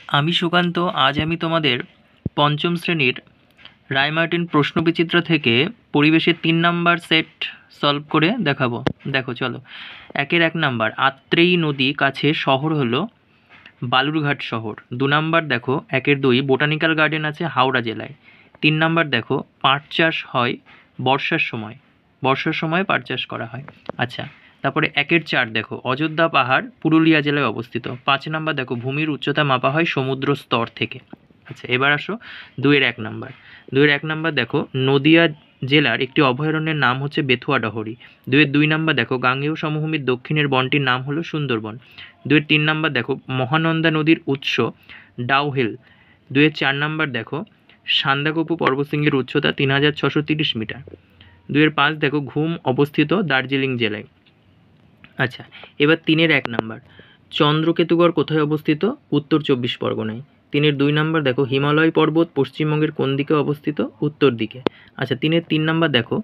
আমি সুকান্ত। আজ আমি তোমাদের পঞ্চম শ্রেণীর রায়মার্টিন প্রশ্নবিচিত্রা থেকে পরিবেশের 3 নাম্বার সেট সলভ করে দেখাবো। দেখো চলো। 1 নাম্বার, আত্রেয়ী নদী কাছে শহর হলো বালুরঘাট শহর। 2 নাম্বার দেখো 2 বোটানিক্যাল গার্ডেন আছে হাওড়া জেলায়। 3 নাম্বার দেখো পাট চাষ হয় বর্ষার সময় পাট চাষ করা হয়। আচ্ছা, তারপরে 4 দেখো অযোধ্যা পাহাড় পুরুলিয়া জেলায় অবস্থিত। 5 নাম্বার দেখো ভূমির উচ্চতা মাপা হয় সমুদ্র স্তর থেকে। আচ্ছা, এবার আসো 2 নাম্বার। 2 নাম্বার দেখো নদিয়া জেলার একটি অভয়ারণ্যের নাম হচ্ছে বেথুয়া ডহরি। 2 নাম্বার দেখো গাঙ্গেয় সমভূমির দক্ষিণের বনটির নাম হলো সুন্দরবন। 3 নাম্বার দেখো মহানন্দা নদীর উৎস ডাউহিল। 4 নাম্বার দেখো সান্দাকফু পর্বতশৃঙ্গের উচ্চতা 3630 মিটার। 5 দেখো ঘুম অবস্থিত দার্জিলিং জেলায়। আচ্ছা, এবার 1 নাম্বার, চন্দ্রকেতুগড় কোথায় অবস্থিত? উত্তর 24 পরগনায়। 2 নাম্বার দেখো হিমালয় পর্বত পশ্চিমবঙ্গের কোন দিকে অবস্থিত? উত্তর দিকে। আচ্ছা, 3 নাম্বার দেখো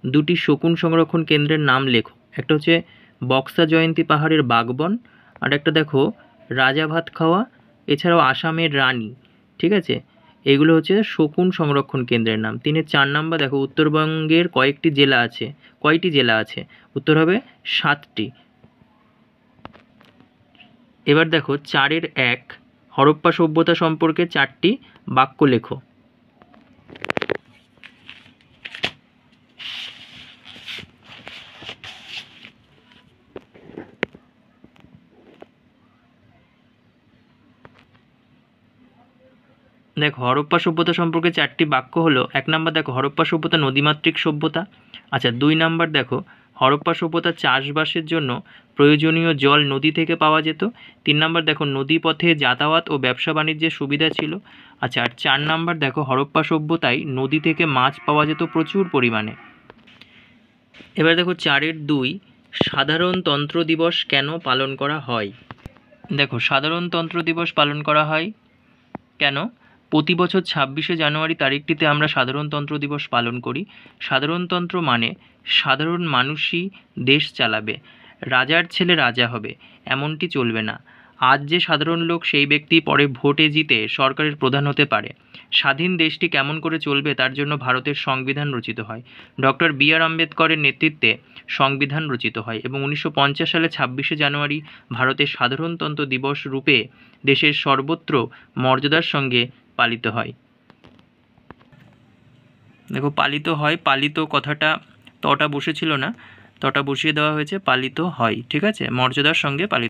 2টি শকুন সংরক্ষণ কেন্দ্রের নাম লেখো। একটা হচ্ছে বক্সা জয়ন্তী পাহাড়ের বাগবন, আর একটা দেখো রাজা ভাত খাওয়া, এছাড়াও আসামের রানী। ঠিক আছে, এগুলো হচ্ছে শকুন সংরক্ষণ কেন্দ্রের নাম। 4 নাম্বার দেখো উত্তরবঙ্গের কয়টি জেলা আছে? উত্তর হবে 7টি। এবার দেখো 4 হরপ্পা সভ্যতা সম্পর্কে 4টি বাক্য লেখো। দেখো হরপ্পা সভ্যতা সম্পর্কে 4টি বাক্য হলো, 1 নাম্বার দেখো হরপ্পা সভ্যতা নদীমাতৃক সভ্যতা। আচ্ছা, 2 নাম্বার দেখো হরপ্পা সভ্যতা চাষবাসের জন্য প্রয়োজনীয় জল নদী থেকে পাওয়া যেত। 3 নাম্বার দেখো নদী পথে যাতায়াত ও ব্যবসা বাণিজ্যের সুবিধা ছিল। আচ্ছা, আর 4 নাম্বার দেখো হরপ্পা সভ্যতায় নদী থেকে মাছ পাওয়া যেত প্রচুর পরিমাণে। এবার দেখো 4-2 সাধারণতন্ত্র দিবস কেন পালন করা হয়? দেখো সাধারণতন্ত্র দিবস পালন করা হয় কেন? প্রতি বছর 26শে জানুয়ারি তারিখটিতে আমরা সাধারণতন্ত্র দিবস পালন করি। সাধারণতন্ত্র মানে সাধারণ মানুষই দেশ চালাবে, রাজার ছেলে রাজা হবে এমনটি চলবে না। আজ যে সাধারণ লোক সেই ব্যক্তি পরে ভোটে জিতে সরকারের প্রধান হতে পারে। স্বাধীন দেশটি কেমন করে চলবে তার জন্য ভারতের সংবিধান রচিত হয়। Doctor B.R.. আম্বেদকরের নেতৃত্বে সংবিধান রচিত হয় এবং 1950 সালে 26শে জানুয়ারি ভারতের সাধারণতন্ত্র দিবস রূপে দেশের সর্বত্র মর্যাদার সঙ্গে পালিত হয়। দেখো পালিত হয়, পালিত কথাটা তটা বসেছিল না, তটা বসিয়ে দেওয়া হয়েছে, পালিত হয়। ঠিক আছে, মর্যাদার সঙ্গে পালিত